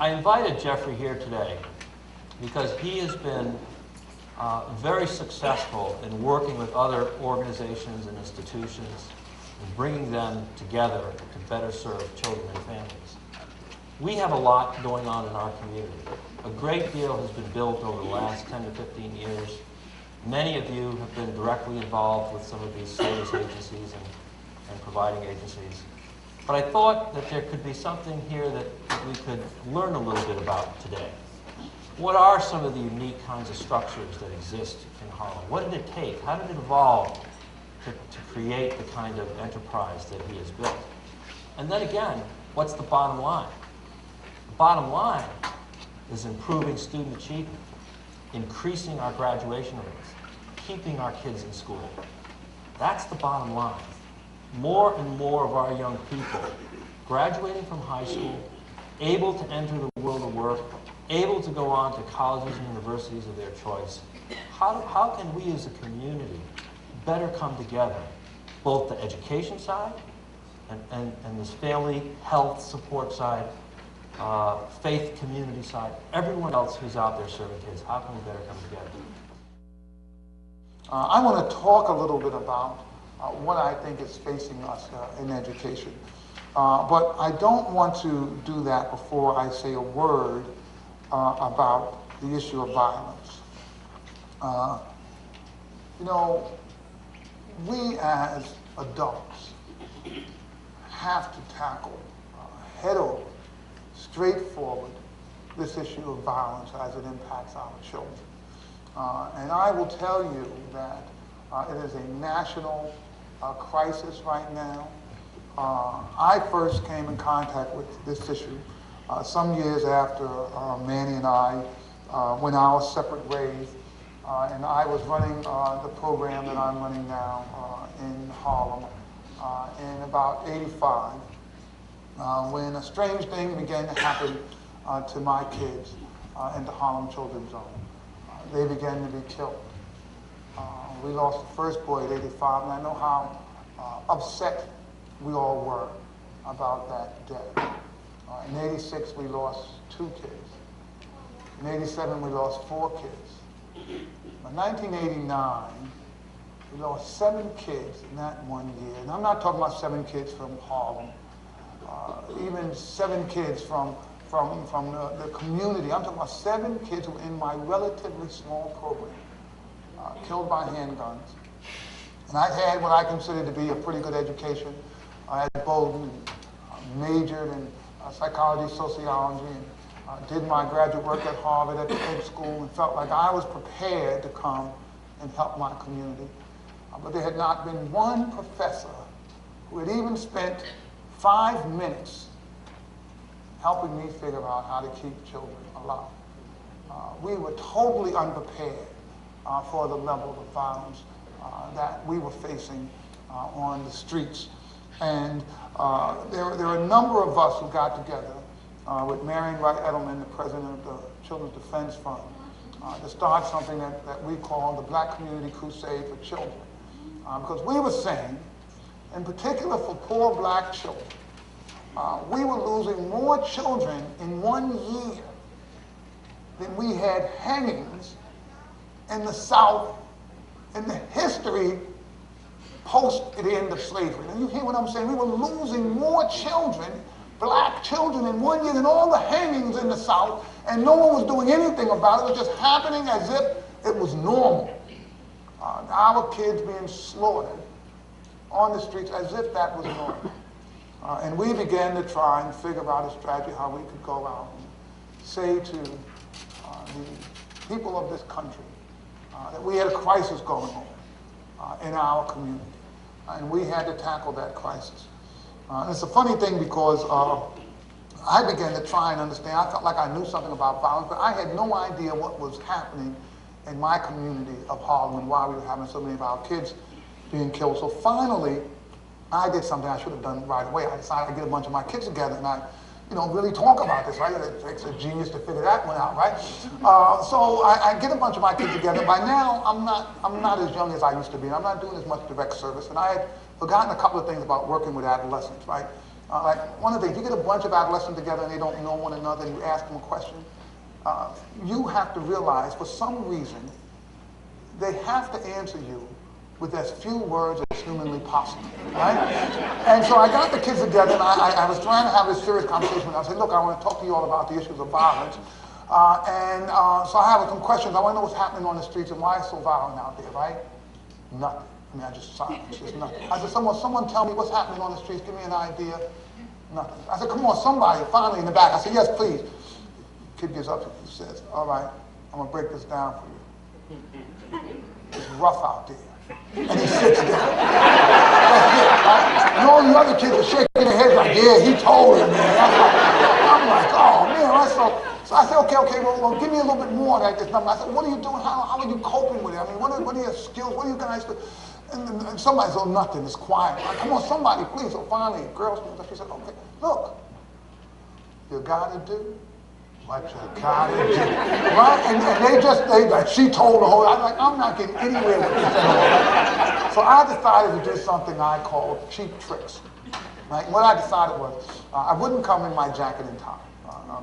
I invited Geoffrey here today because he has been very successful in working with other organizations and institutions and bringing them together to better serve children and families. We have a lot going on in our community. A great deal has been built over the last 10 to 15 years. Many of you have been directly involved with some of these service agencies and providing agencies. But I thought that there could be something here that we could learn a little bit about today. What are some of the unique kinds of structures that exist in Harlem? What did it take? How did it evolve to create the kind of enterprise that he has built? And then again, what's the bottom line? The bottom line is improving student achievement, increasing our graduation rates, keeping our kids in school. That's the bottom line. More and more of our young people graduating from high school, able to enter the world of work, able to go on to colleges and universities of their choice. How can we as a community better come together, both the education side and this family health support side, faith community side, everyone else who's out there serving kids, how can we better come together? I want to talk a little bit about what I think is facing us in education. But I don't want to do that before I say a word about the issue of violence. You know, we as adults have to tackle head on, straightforward, this issue of violence as it impacts our children. And I will tell you that it is a national crisis right now. I first came in contact with this issue some years after Manny and I went our separate ways, and I was running the program that I'm running now in Harlem in about '85, when a strange thing began to happen to my kids in the Harlem Children's Zone. They began to be killed. We lost the first boy at '85, and I know how upset we all were about that day. In '86, we lost 2 kids. In '87, we lost 4 kids. In 1989, we lost 7 kids in that one year. And I'm not talking about 7 kids from Harlem, even 7 kids from the community. I'm talking about 7 kids who were in my relatively small program, killed by handguns. And I had what I considered to be a pretty good education at Bowdoin, majored in psychology, sociology, and did my graduate work at Harvard at the Ed School, and felt like I was prepared to come and help my community. But there had not been one professor who had even spent 5 minutes helping me figure out how to keep children alive. We were totally unprepared for the level of violence that we were facing on the streets. And there are a number of us who got together with Marion Wright Edelman, the president of the Children's Defense Fund, to start something that we call the Black Community Crusade for Children. Because we were saying, in particular for poor black children, we were losing more children in 1 year than we had hangings in the South in the history post the end of slavery. Now you hear what I'm saying? We were losing more children, black children, in 1 year than all the hangings in the South, and no one was doing anything about it. It was just happening as if it was normal. Our kids being slaughtered on the streets as if that was normal. And we began to try and figure out a strategy how we could go out and say to the people of this country that we had a crisis going on in our community. And we had to tackle that crisis. And it's a funny thing because I began to try and understand. I felt like I knew something about violence, but I had no idea what was happening in my community of Harlem and why we were having so many of our kids being killed. So finally, I did something I should have done right away. I decided I'd get a bunch of my kids together and I, really talk about this, right? It takes a genius to figure that one out, right? So I get a bunch of my kids together. By now, I'm not as young as I used to be. I'm not doing as much direct service, and I had forgotten a couple of things about working with adolescents, right? Like one of the things, you get a bunch of adolescents together and they don't know one another and you ask them a question, you have to realize for some reason they have to answer you with as few words as humanly possible, right? And so I got the kids together and I was trying to have this serious conversation with them. I said, look, I want to talk to you all about the issues of violence. So I have some questions. I want to know what's happening on the streets and why it's so violent out there, right? Nothing. I mean, I just silence, just nothing. I said, someone tell me what's happening on the streets, give me an idea. Nothing. I said, come on, somebody, finally in the back. I said, yes, please. Kid gets up and he says, all right, I'm gonna break this down for you. It's rough out there. And he sits down. That's it, right? And all the other kids are shaking their heads like, yeah, he told him, man. I'm like, oh, man. Right? So I said, okay, well, give me a little bit more of this number. I said, what are you doing? How are you coping with it? I mean, what are your skills? What are you guys doing? And somebody said, oh, nothing. It's quiet. Like, come on, somebody, please. So finally, a girl stood up. She said, okay, look, you gotta do what you gotta do, right? And they like, she told the whole, I was like, I'm not getting anywhere with this anymore. So I decided to do something I called cheap tricks, right? What I decided was, I wouldn't come in my jacket and tie.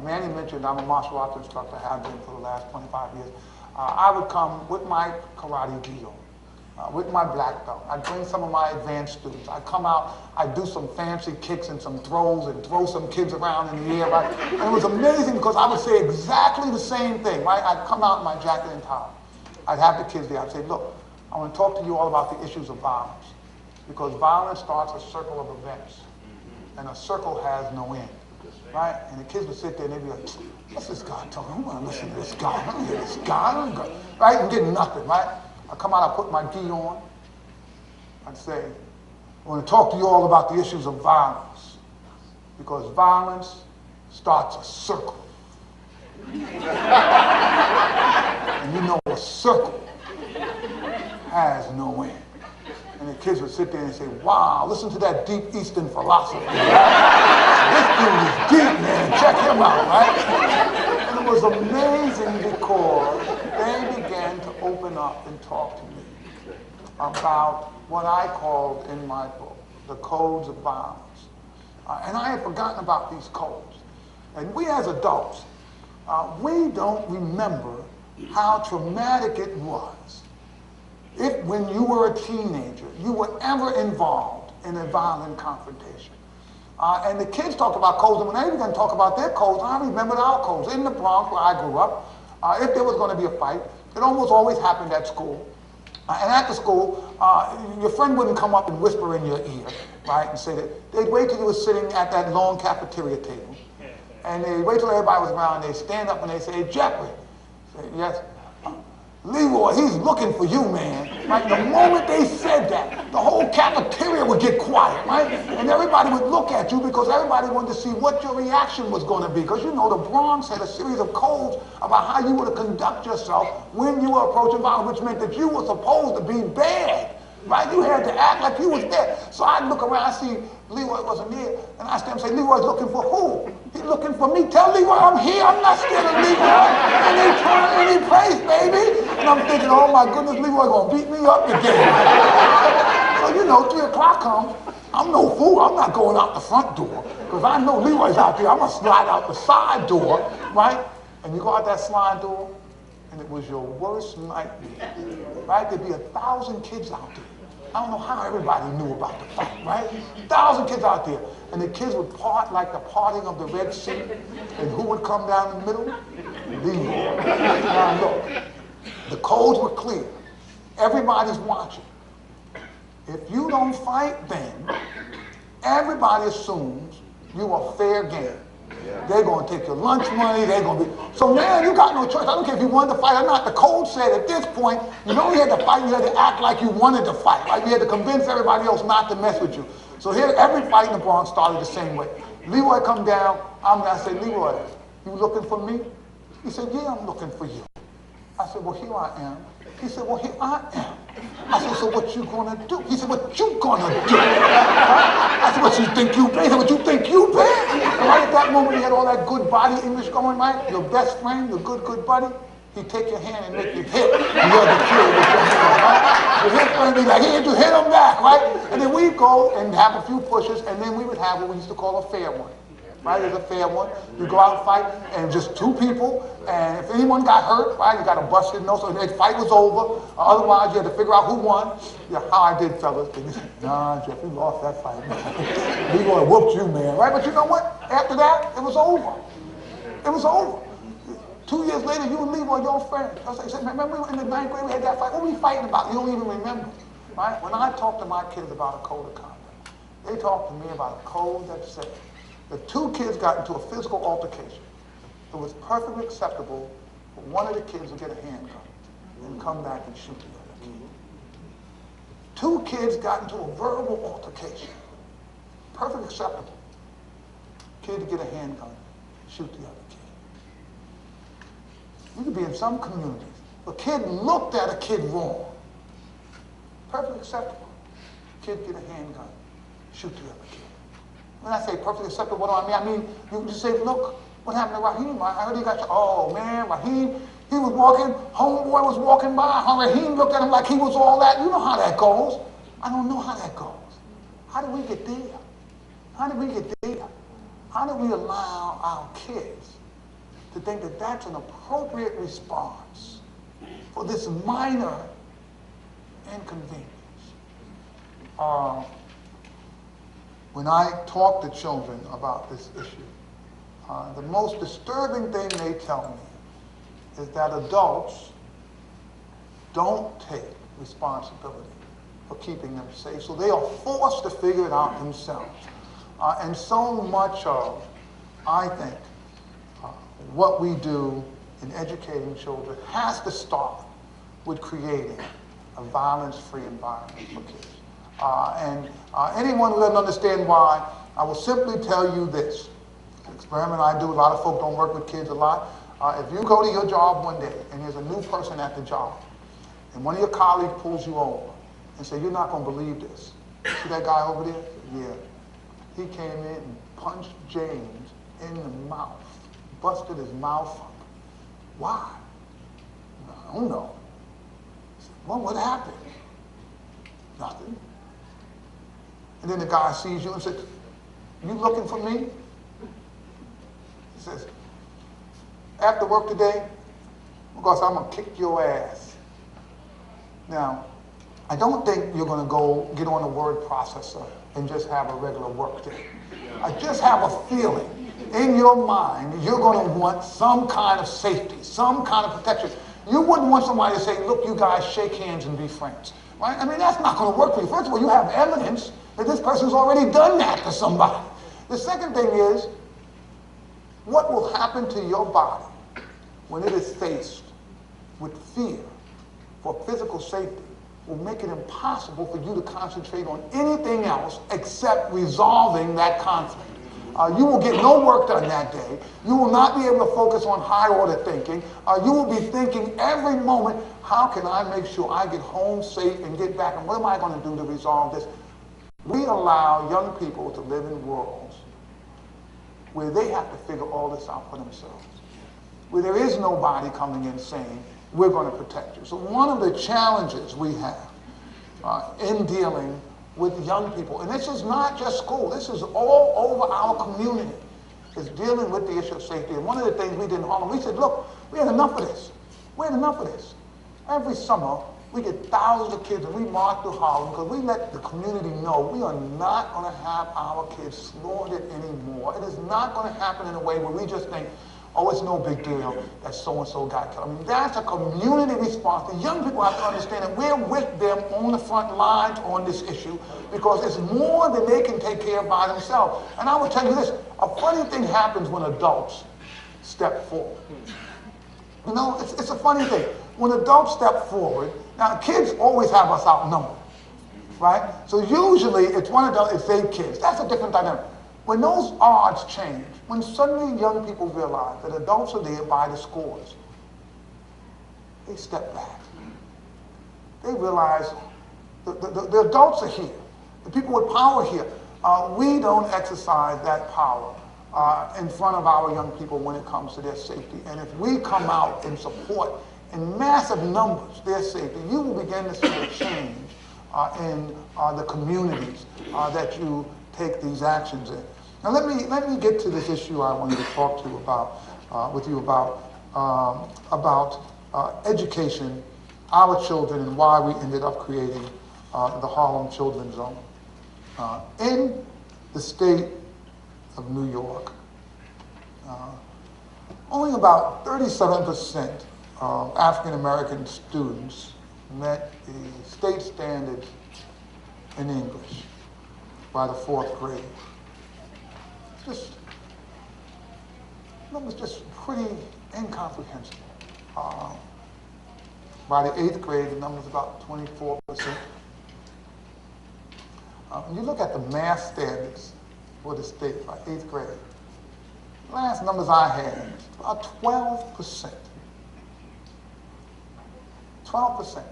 Manny mentioned I'm a martial arts instructor, have been for the last 25 years. I would come with my karate gi on, with my black belt. I'd bring some of my advanced students. I'd come out, I'd do some fancy kicks and some throws and throw some kids around in the air, right? And it was amazing because I would say exactly the same thing, right? I'd come out in my jacket and tie. I'd have the kids there. I'd say, look, I want to talk to you all about the issues of violence because violence starts a circle of events and a circle has no end. Right? And the kids would sit there and they'd be like, what's this guy talking? I don't want to listen to this guy. I don't hear this guy. Right? And get nothing, right? I come out, I put my gi on. I'd say, I want to talk to you all about the issues of violence. Because violence starts a circle. And you know a circle has no end. And the kids would sit there and say, wow, listen to that deep Eastern philosophy. This dude is deep, man. Check him out, right? And it was amazing because they began to open up and talk to me about what I called in my book, the codes of violence. And I had forgotten about these codes. And we as adults, we don't remember how traumatic it was if when you were a teenager, you were ever involved in a violent confrontation. And the kids talked about codes, and when they began to talk about their codes, I remembered our codes. In the Bronx, where I grew up, if there was going to be a fight, it almost always happened at school. And at the school, your friend wouldn't come up and whisper in your ear, right, and say that. They'd wait till you were sitting at that long cafeteria table. And they'd wait till everybody was around, and they'd stand up and they'd say, hey, Geoffrey. Say, yes. Leroy, he's looking for you, man. Right? The moment they said that, the whole cafeteria would get quiet, right? And everybody would look at you because everybody wanted to see what your reaction was going to be. Because you know the Bronx had a series of codes about how you were to conduct yourself when you were approaching violence, which meant that you were supposed to be bad, right? You had to act like you was there. So I'd look around, I see Leroy wasn't there, and I stand and say, Leroy's looking for who? He's looking for me. Tell Leroy I'm here. I'm not scared of Leroy. Any time, any place, baby. And I'm thinking, oh my goodness, Leroy gonna beat me up again. So you know, 3 o'clock comes. I'm no fool. I'm not going out the front door because I know Leroy's out there. I'm gonna slide out the side door, right? And you go out that slide door, and it was your worst nightmare, right? There'd be 1,000 kids out there. I don't know how everybody knew about the fight, right? 1,000 kids out there. And the kids would part like the parting of the Red Sea. And who would come down the middle? Leroy. Now look, the codes were clear. Everybody's watching. If you don't fight, then everybody assumes you are fair game. They're going to take your lunch money. They're going to be... So now you got no choice. I don't care if you wanted to fight or not. The code said at this point, you know you had to fight. You had to act like you wanted to fight. Right? You had to convince everybody else not to mess with you. So here, every fight in the Bronx started the same way. Leroy come down. I say, Leroy, you looking for me? He said, yeah, I'm looking for you. I said, well, here I am. He said, well, here I am. I said, so what you gonna do? He said, what you gonna do? I said, what you think you been? He said, what you think you been? And right at that moment, he had all that good body English going, right? Your best friend, your good buddy. he'd take your hand and make you hit the other kid with your hand, right? The hit friend would be like, here, you hit him back, right? And then we'd go and have a few pushes, and then we would have what we used to call a fair one. Right, it's a fair one. You go out and fight, and just two people, and if anyone got hurt, right, you got a busted nose, so the fight was over. Otherwise, you had to figure out who won. Yeah, how I did, fellas. Nah, Jeff, we lost that fight. We gonna whoop you, man, right? But you know what? After that, it was over. It was over. 2 years later, you would leave all your friends. I said, remember we were in the 9th grade, we had that fight? What were we fighting about? You don't even remember, right? When I talk to my kids about a code of conduct, they talk to me about a code that says, if two kids got into a physical altercation, it was perfectly acceptable for one of the kids to get a handgun and come back and shoot the other kid. Two kids got into a verbal altercation, perfectly acceptable. Kid to get a handgun, shoot the other kid. You could be in some communities. A kid looked at a kid wrong, perfectly acceptable. Kid get a handgun, shoot the other kid. When I say perfectly acceptable, what do I mean? I mean, you just say, look, what happened to Raheem? I heard he got shot. Oh, man, Raheem, he was walking, homeboy was walking by. Raheem looked at him like he was all that. You know how that goes. I don't know how that goes. How did we get there? How did we get there? How did we allow our kids to think that that's an appropriate response for this minor inconvenience? When I talk to children about this issue, the most disturbing thing they tell me is that adults don't take responsibility for keeping them safe. So they are forced to figure it out themselves. And so much of, I think, what we do in educating children has to start with creating a violence-free environment for kids. Anyone who doesn't understand why, I will simply tell you this. An experiment I do, a lot of folk don't work with kids a lot. If you go to your job one day and there's a new person at the job, and one of your colleagues pulls you over and says, you're not going to believe this. See that guy over there? Yeah. He came in and punched James in the mouth, busted his mouth up. Why? I don't know. I said, well, what happened? Nothing. And then the guy sees you and says, you looking for me? He says, after work today, because I'm going to kick your ass. Now, I don't think you're going to go get on a word processor and just have a regular work day. I just have a feeling in your mind you're going to want some kind of safety, some kind of protection. You wouldn't want somebody to say, look, you guys shake hands and be friends. Right? I mean, that's not going to work for you. First of all, you have evidence that this person's already done that to somebody. The second thing is, what will happen to your body when it is faced with fear for physical safety will make it impossible for you to concentrate on anything else except resolving that conflict. You will get no work done that day. You will not be able to focus on high order thinking. You will be thinking every moment, how can I make sure I get home safe and get back, and what am I going to do to resolve this? We allow young people to live in worlds where they have to figure all this out for themselves, where there is nobody coming in saying, we're going to protect you. So one of the challenges we have in dealing with young people, and this is not just school, this is all over our community, is dealing with the issue of safety. And one of the things we did in Harlem, we said, look, we had enough of this. We had enough of this. Every summer, we get thousands of kids, and we march through Harlem because we let the community know we are not going to have our kids slaughtered anymore. It is not going to happen in a way where we just think, oh, it's no big deal that so-and-so got killed. I mean, that's a community response. The young people have to understand that we're with them on the front lines on this issue because it's more than they can take care of by themselves. And I will tell you this, a funny thing happens when adults step forward. You know, it's a funny thing. When adults step forward, now kids always have us outnumbered, right? So usually it's one adult, it's 8 kids. That's a different dynamic. When those odds change, when suddenly young people realize that adults are there by the scores, they step back. They realize the adults are here. The people with power are here. We don't exercise that power in front of our young people when it comes to their safety. And if we come out and support in massive numbers their safety, you will begin to see a change in the communities that you take these actions in. Now let me get to this issue I wanted to talk to you about, with you about education, our children, and why we ended up creating the Harlem Children's Zone. In the state of New York, only about 37% of African American students met the state standards in English by the 4th grade. It's just pretty incomprehensible. By the 8th grade, the number's about 24%. When you look at the math standards for the state by 8th grade, the last numbers I had, about 12%. 12%.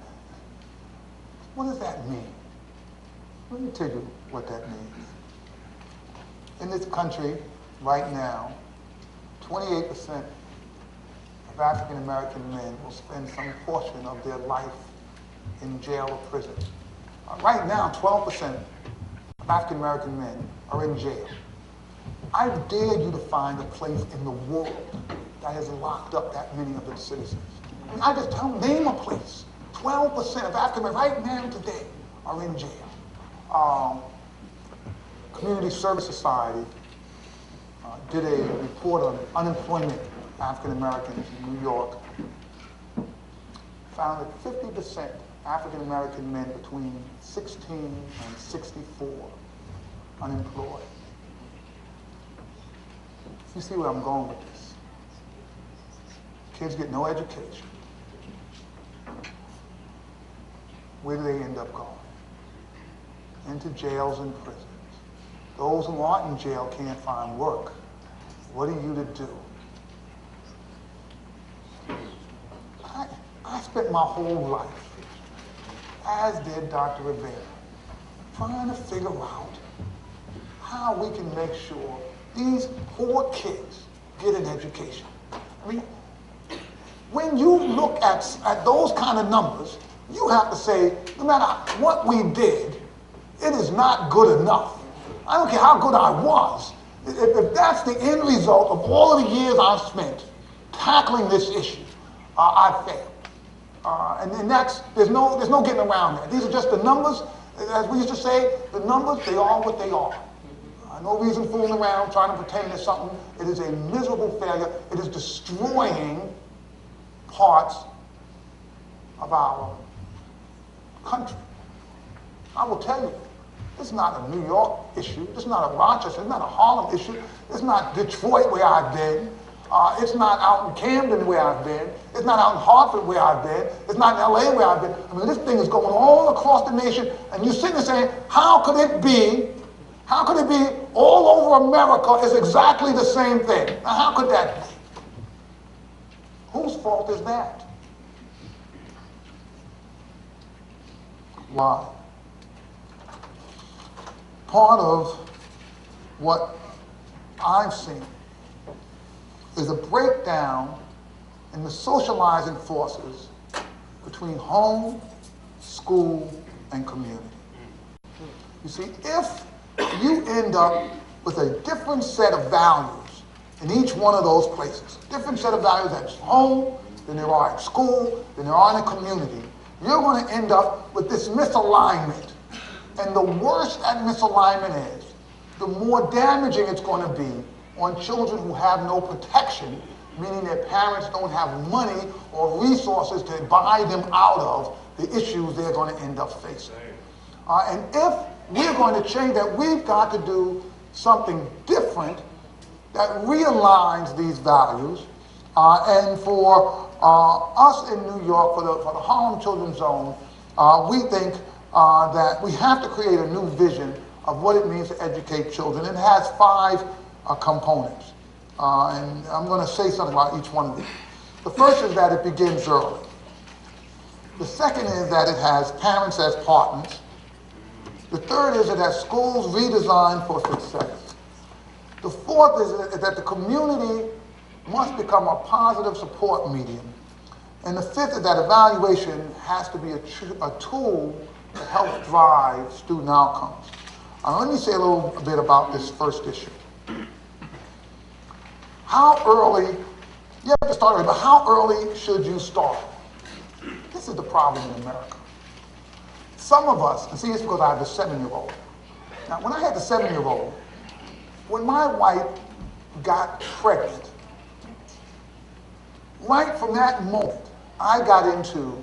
What does that mean? Let me tell you what that means. In this country, right now, 28% of African American men will spend some portion of their life in jail or prison. Right now, 12% of African American men are in jail. I dare you to find a place in the world that has locked up that many of its citizens. I mean, I just tell them, name a place. 12% of African Americans right now today are in jail. Community Service Society did a report on unemployment of African Americans in New York. Found that 50% African American men between 16 and 64 unemployed. You see where I'm going with this? Kids get no education. Where do they end up going? Into jails and prisons. Those who aren't in jail can't find work. What are you to do? I spent my whole life, as did Dr. Rivera, trying to figure out how we can make sure these poor kids get an education. I mean, when you look at those kind of numbers, you have to say, no matter what we did, it is not good enough. I don't care how good I was. If that's the end result of all of the years I've spent tackling this issue, I failed. And there's no getting around that. These are just the numbers. As we used to say, the numbers, they are what they are. No reason fooling around trying to pretend there's something. It is a miserable failure. It is destroying parts of our country. I will tell you, it's not a New York issue. It's not a Rochester. It's not a Harlem issue. It's not Detroit where I've been. It's not out in Camden where I've been. It's not out in Hartford where I've been. It's not in LA where I've been. I mean, this thing is going all across the nation, and you're sitting there saying, how could it be all over America is exactly the same thing? Now, how could that be? Whose fault is that? Why? Part of what I've seen is a breakdown in the socializing forces between home, school, and community. You see, if you end up with a different set of values in each one of those places, different set of values at home than there are at school, than there are in a community, you're going to end up with this misalignment. And the worse that misalignment is, the more damaging it's going to be on children who have no protection, meaning their parents don't have money or resources to buy them out of the issues they're going to end up facing. And if we're going to change that, we've got to do something different that realigns these values. And for us in New York, for the Harlem Children's Zone, we think that we have to create a new vision of what it means to educate children. It has 5 components. And I'm going to say something about each one of these. The first is that it begins early. The second is that it has parents as partners. The third is that it has schools redesigned for success. The fourth is that the community must become a positive support medium. And the fifth is that evaluation has to be a tool to help drive student outcomes. Let me say a little bit about this first issue. How early, you have to start early, but how early should you start? This is the problem in America. Some of us, and see this because I have a 7-year-old. Now, when I had the 7-year-old, when my wife got pregnant, right from that moment, I got into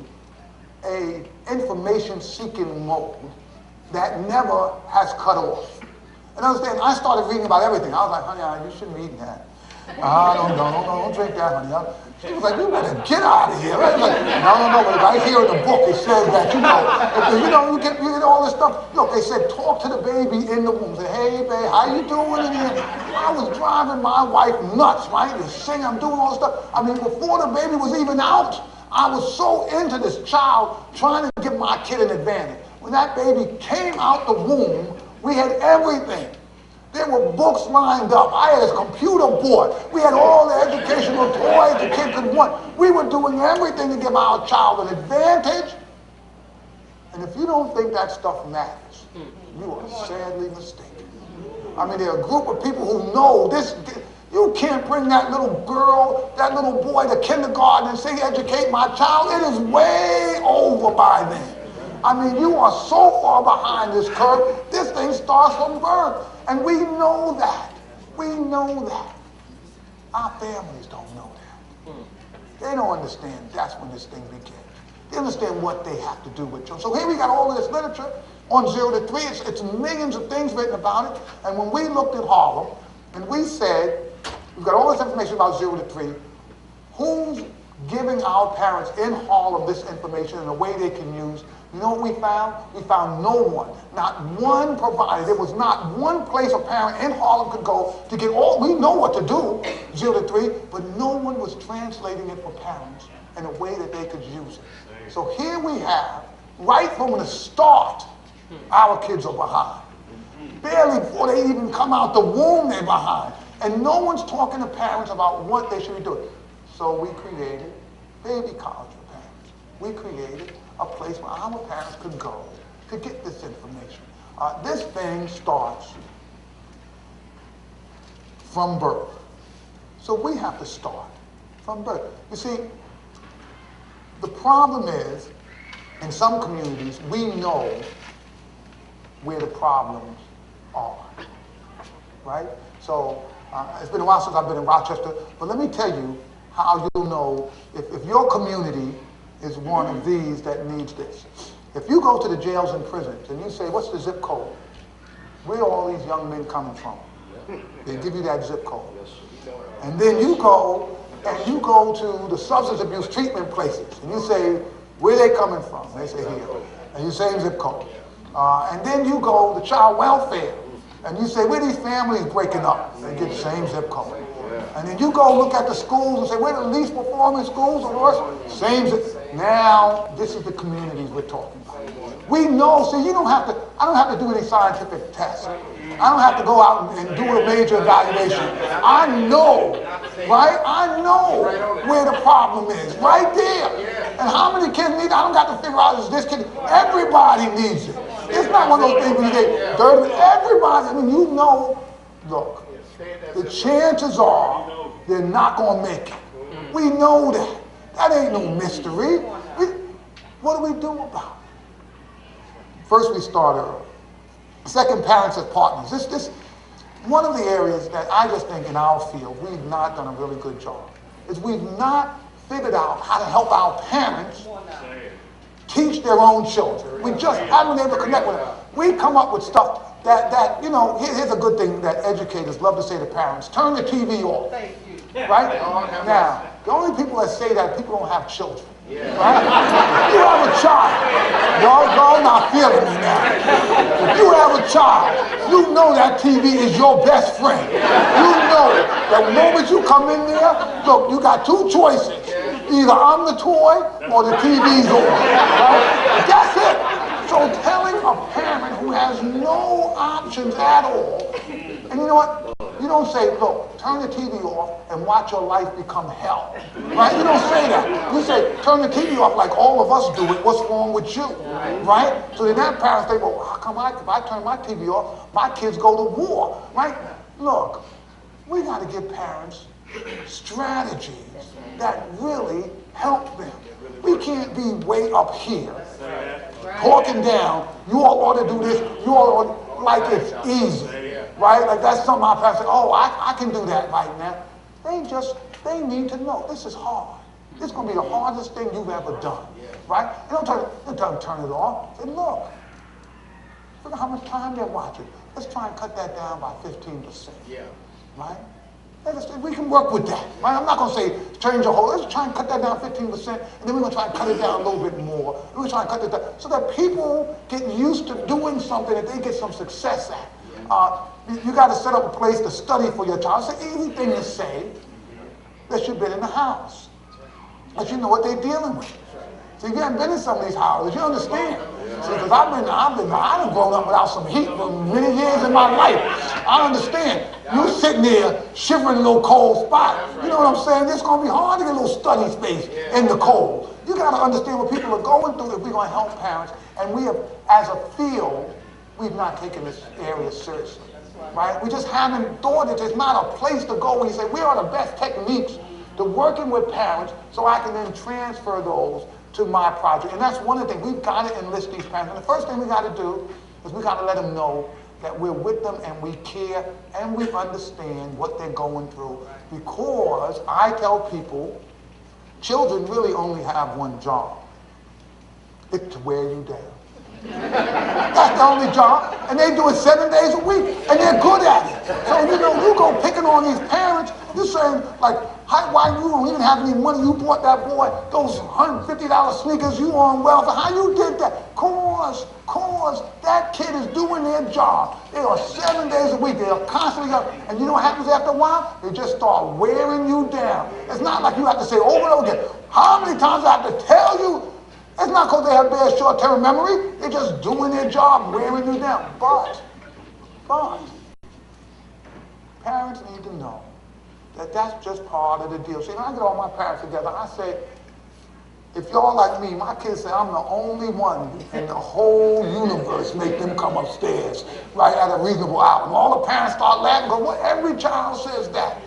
a information-seeking mode that never has cut off. And understand, I started reading about everything. I was like, honey, you shouldn't read that. Don't drink that, honey. She was like, you better get out of here. I was like, no, but right here in the book it says that, you get all this stuff. Look, they said, talk to the baby in the womb. Say, hey, babe, how you doing in here? I was driving my wife nuts, right? And singing, I'm doing all this stuff. I mean, before the baby was even out, I was so into this child trying to give my kid an advantage. When that baby came out the womb, we had everything. There were books lined up. I had a computer board. We had all the educational toys the kid could want. We were doing everything to give our child an advantage. And if you don't think that stuff matters, you are sadly mistaken. I mean, there are a group of people who know this. You can't bring that little girl, that little boy to kindergarten and say, educate my child. It is way over by then. I mean, you are so far behind this curve. This thing starts from birth. And we know that. We know that. Our families don't know that. They don't understand that's when this thing begins. They understand what they have to do with children. So here we got all of this literature on 0 to 3. It's millions of things written about it. And when we looked at Harlem, and we said, we've got all this information about 0 to 3, who's giving our parents in Harlem this information in a way they can use? You know what we found? We found no one, not one provider. There was not one place a parent in Harlem could go to get all, we know what to do, 0 to 3, but no one was translating it for parents in a way that they could use it. So here we have, right from the start, our kids are behind. Barely before they even come out the womb, they're behind. And no one's talking to parents about what they should be doing. So we created baby college for parents. We created a place where our parents could go to get this information. This thing starts from birth. So we have to start from birth. You see, the problem is, in some communities, we know where the problems are, right? So it's been a while since I've been in Rochester, but let me tell you how you'll know if your community is one of these that needs this. If you go to the jails and prisons and you say, what's the zip code? Where are all these young men coming from? They give you that zip code. And then you go to the substance abuse treatment places and you say, where are they coming from? They say here. And you say zip code. And then you go to child welfare and you say, where are these families breaking up? They get the same zip code. And then you go look at the schools and say, where are the least performing schools or worse? Same zip. Now, this is the communities we're talking about. We know, see, I don't have to do any scientific tests. I don't have to go out and do a major evaluation. I know, right? I know where the problem is, right there. And how many kids need it? I don't got to figure out, is this kid? Everybody needs it. It's not one of those things where you get dirty. Everybody, I mean, you know, look, the chances are they're not going to make it. We know that. That ain't no mystery. What do we do about it? First, we start early. Second, parents as partners. This one of the areas that I just think in our field we've not done a really good job is we've not figured out how to help our parents teach their own children. We just haven't been able to connect with them. We come up with stuff that here's a good thing that educators love to say to parents: turn the TV off. Right? Now, the only people that say that are people who don't have children. Right? If you have a child, y'all not feeling me now. If you have a child, you know that TV is your best friend. You know that the moment you come in there, look, you got two choices. Either I'm the toy or the TV's on. Right? That's it. So telling a parent who has no options at all, and you know what? You don't say, look, turn the TV off and watch your life become hell. Right? You don't say that. You say, turn the TV off like all of us do it. What's wrong with you? Right? So then that parents think, well, how come if I turn my TV off, my kids go to war? Right? Look, we got to give parents strategies that really help them. We can't be way up here, talking down, you all ought to do this, you all ought, like it's easy, right? Like that's something our parents say, oh, I can do that right now. They need to know this is hard. This is going to be the hardest thing you've ever done, right? You don't turn it off. Say, look at how much time they're watching. Let's try and cut that down by 15%, right? We can work with that, right? I'm not going to say change your whole, let's try and cut that down 15%, and then we're going to try and cut it down a little bit more. We're going to try and cut it down so that people get used to doing something that they get some success at. You got to set up a place to study for your child. It's an easy thing to say that you've been in the house, that you know what they're dealing with. So if you haven't been in some of these houses, you understand. See, because I've grown up without some heat for many years in my life. I understand. You sitting there shivering in a little cold spot. You know what I'm saying? It's going to be hard to get a little study space in the cold. You got to understand what people are going through if we're going to help parents. And we have, as a field, we've not taken this area seriously. Right? We just haven't thought that there's not a place to go when you say, where are the best techniques to working with parents so I can then transfer those to my project. And that's one of the things. We've got to enlist these parents. And the first thing we got to do is we got to let them know that we're with them and we care and we understand what they're going through. Because I tell people, children really only have one job. It's to wear you down. That's the only job. And they do it 7 days a week. And they're good at it. So, you know, you go picking on these parents, you're saying, like, why you don't even have any money? You bought that boy those $150 sneakers, you on welfare. How you did that? Cause that kid is doing their job. They are 7 days a week. They are constantly up. And you know what happens after a while? They just start wearing you down. It's not like you have to say over and over again, how many times I have to tell you? It's not because they have bad short-term memory. They're just doing their job, wearing you down. But parents need to know that that's just part of the deal. See, when I get all my parents together, I say, if y'all like me, my kids say I'm the only one in the whole universe make them come upstairs right at a reasonable hour. And all the parents start laughing, go, well, every child says that.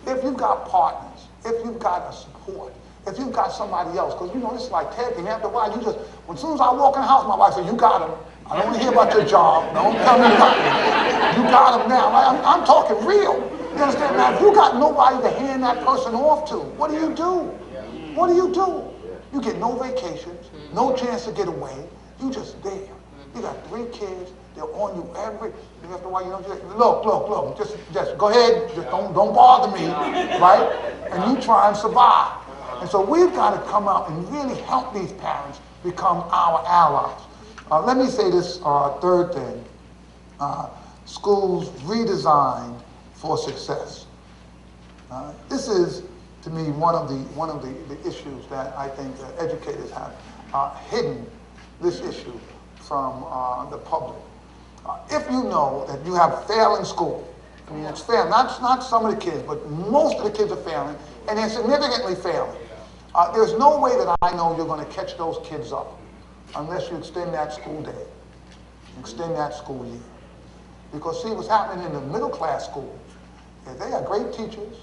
If you've got partners, if you've got a support, if you've got somebody else, because you know, it's like tag team. After a while, as soon as I walk in the house, my wife says, you got him. I don't want to hear about your job. Don't tell me nothing. You got him now. Right? I'm talking real. You understand? Now, if you got nobody to hand that person off to, what do you do? What do you do? You get no vacations, no chance to get away. You just there. You got 3 kids. They're on you after a while, you know, look, just go ahead. Just don't bother me, right? And you try and survive. And so we've got to come out and really help these parents become our allies. Let me say this third thing. Schools redesigned for success. This is, to me, one of the issues that I think that educators have hidden this issue from the public. If you know that you have failing school, I mean, it's failing, not some of the kids, but most of the kids are failing, and they're significantly failing. There's no way that I know you're going to catch those kids up unless you extend that school day, extend that school year. Because see, what's happening in the middle class schools is they are great teachers,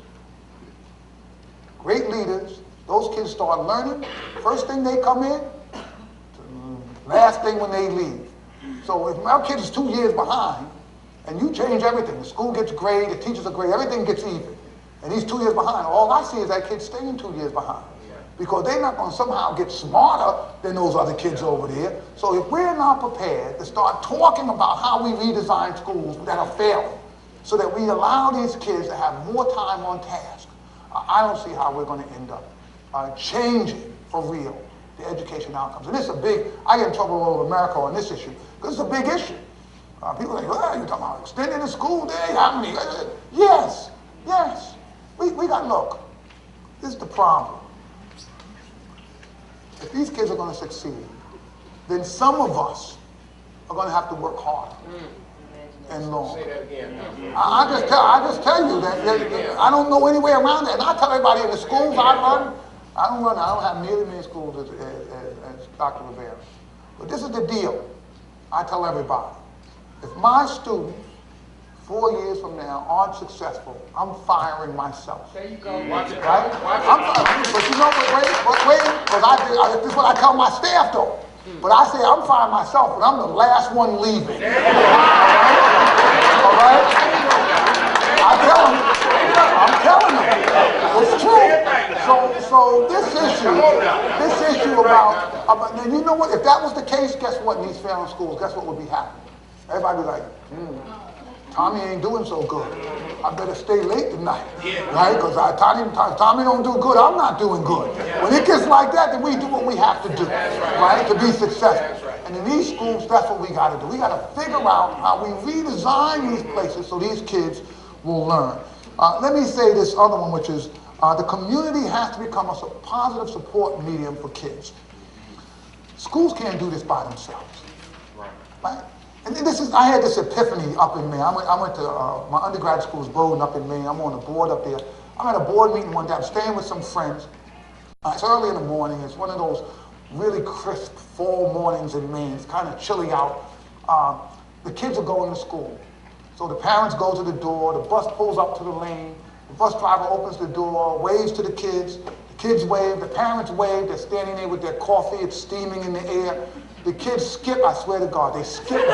great leaders. Those kids start learning. First thing they come in, last thing when they leave. So if my kid is 2 years behind, and you change everything, the school gets great, the teachers are great, everything gets even, and he's 2 years behind, all I see is that kid staying 2 years behind. Because they're not going to somehow get smarter than those other kids over there. So if we're not prepared to start talking about how we redesign schools that are failing, so that we allow these kids to have more time on task, I don't see how we're going to end up changing for real the education outcomes. And this is a big, I get in trouble all over America on this issue, because it's a big issue. People are like, well, you're talking about extending the school day? How many? Yes. We got, look, this is the problem. If these kids are going to succeed, then some of us are going to have to work harder. and long. Say that again. I just tell you that I don't know any way around that. And I tell everybody in the schools I run, I don't have nearly as many schools as Dr. Rivera. But this is the deal. I tell everybody, if my students 4 years from now aren't successful, I'm firing myself. There you go. Watch it. Right? Watch it. I'm firing, but you know what, wait, because this is what I tell my staff though. But I say I'm firing myself, but I'm the last one leaving. All right? I'm telling them. It's true. So this issue about, and you know what? If that was the case, guess what? In these failing schools, guess what would be happening? Everybody be like, Tommy ain't doing so good. I better stay late tonight, right? Because Tommy don't do good, I'm not doing good. When it gets like that, then we do what we have to do, right? To be successful. And in these schools, that's what we got to do. We got to figure out how we redesign these places so these kids will learn. Let me say this other one, which is the community has to become a positive support medium for kids. Schools can't do this by themselves, right? And I had this epiphany up in Maine. I went to my undergrad school is Bowdoin up in Maine. I'm on a board up there. I'm at a board meeting one day. I'm staying with some friends. It's early in the morning. It's one of those really crisp fall mornings in Maine. It's kind of chilly out. The kids are going to school. So the parents go to the door. The bus pulls up to the lane. The bus driver opens the door, waves to the kids. The kids wave. The parents wave. They're standing there with their coffee. It's steaming in the air. The kids skip, I swear to God, they skip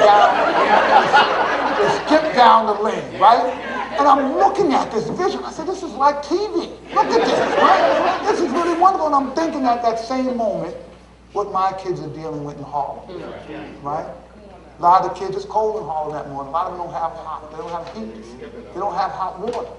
down the lane, right? And I'm looking at this vision. I said, this is like TV. Look at this, right? This is really wonderful. And I'm thinking at that same moment what my kids are dealing with in Harlem, right? A lot of the kids, it's cold in Harlem that morning. A lot of them don't have heat. They don't have hot water.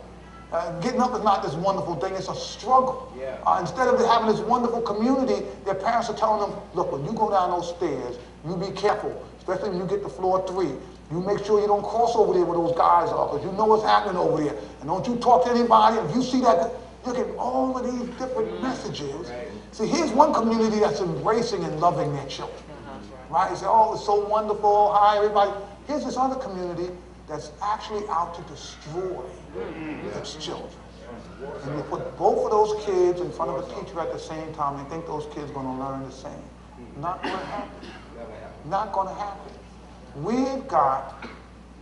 Getting up is not this wonderful thing, it's a struggle. Instead of having this wonderful community, their parents are telling them, look, when you go down those stairs, you be careful, especially when you get to floor 3. You make sure you don't cross over there where those guys are, because you know what's happening over there. And don't you talk to anybody. If you see that, you get all of these different messages. See, here's one community that's embracing and loving their children. Right? You say, oh, it's so wonderful, hi, everybody. Here's this other community that's actually out to destroy its children. And you put both of those kids in front of a teacher at the same time and think those kids are going to learn the same. Not going to happen. Not going to happen. We've got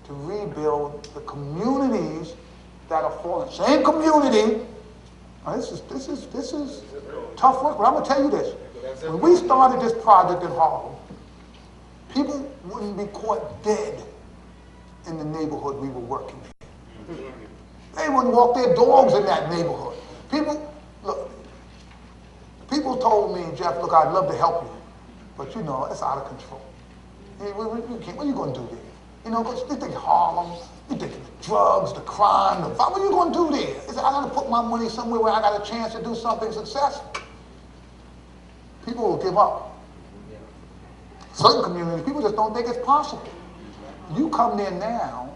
to rebuild the communities that are falling. Same community. Now, this is tough work, but I'm going to tell you this. When we started this project in Harlem, people wouldn't be caught dead in the neighborhood we were working in. They wouldn't walk their dogs in that neighborhood. People told me, Jeff, look, I'd love to help you, but you know, it's out of control. What are you going to do there? You know, you think Harlem, you think the drugs, the crime, the violence, what are you going to do there? I got to put my money somewhere where I got a chance to do something successful. People will give up. Certain communities, people just don't think it's possible. You come there now,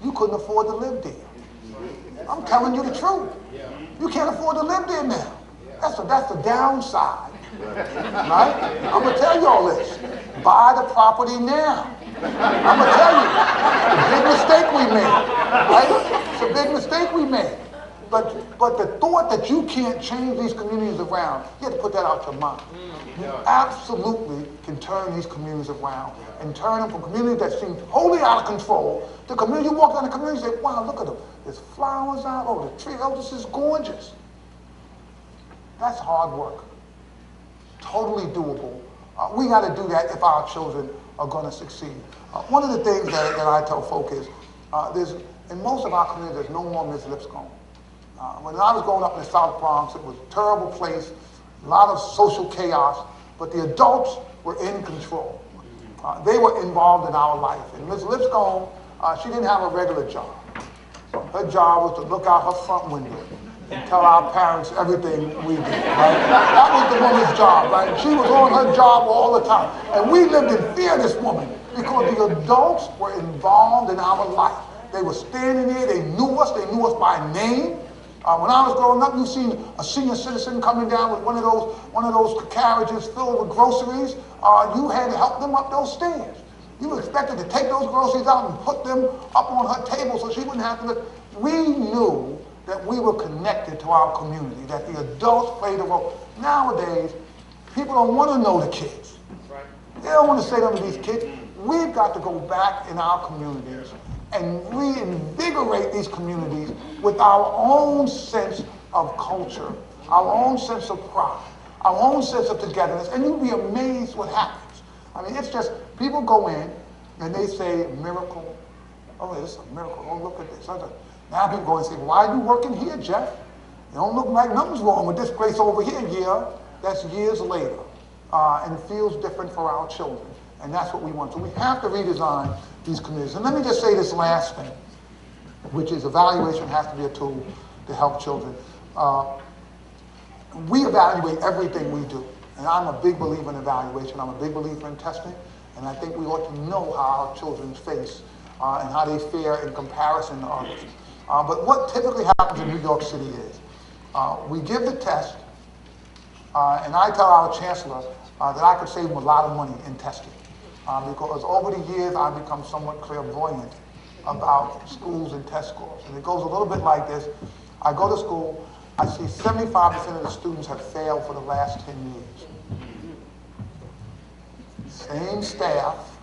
you couldn't afford to live there. I'm telling you the truth. You can't afford to live there now. That's the downside. Right? I'm going to tell you all this. Buy the property now. I'm going to tell you. It's a big mistake we made. Right? It's a big mistake we made. But the thought that you can't change these communities around, you have to put that out your mind. You absolutely can turn these communities around and turn them from communities that seem wholly out of control to community. You walk down the community and say, wow, look at them. There's flowers out. Oh, the tree. Oh, this is gorgeous. That's hard work. Totally doable. We got to do that if our children are going to succeed. One of the things that I tell folk is, in most of our communities, there's no more Ms. Lipscomb. When I was growing up in the South Bronx, it was a terrible place, a lot of social chaos, but the adults were in control. They were involved in our life. And Ms. Lipscomb, she didn't have a regular job. Her job was to look out her front window and tell our parents everything we did, right? That was the woman's job, right? She was on her job all the time. And we lived in fear of this woman because the adults were involved in our life. They were standing there, they knew us by name. When I was growing up, you seen a senior citizen coming down with one of those carriages filled with groceries. You had to help them up those stairs. You were expected to take those groceries out and put them up on her table so she wouldn't have to look. We knew that we were connected to our community, that the adults played a role. Nowadays, people don't want to know the kids. They don't want to say to these kids. We've got to go back in our communities and reinvigorate these communities with our own sense of culture, our own sense of pride, our own sense of togetherness, and you'll be amazed what happens. I mean, it's just, people go in and they say, miracle. Oh, this is a miracle. Oh, look at this. Now people go and say, why are you working here, Jeff? You don't look like nothing's wrong with this place over here. Yeah, that's years later. And it feels different for our children. And that's what we want. So we have to redesign these communities. And let me just say this last thing, which is evaluation has to be a tool to help children. We evaluate everything we do. And I'm a big believer in evaluation. I'm a big believer in testing. And I think we ought to know how our children face and how they fare in comparison to others. But what typically happens in New York City is we give the test, and I tell our chancellor that I could save him a lot of money in testing. Because over the years, I've become somewhat clairvoyant about schools and test scores. And it goes a little bit like this. I go to school, I see 75% of the students have failed for the last 10 years. Same staff,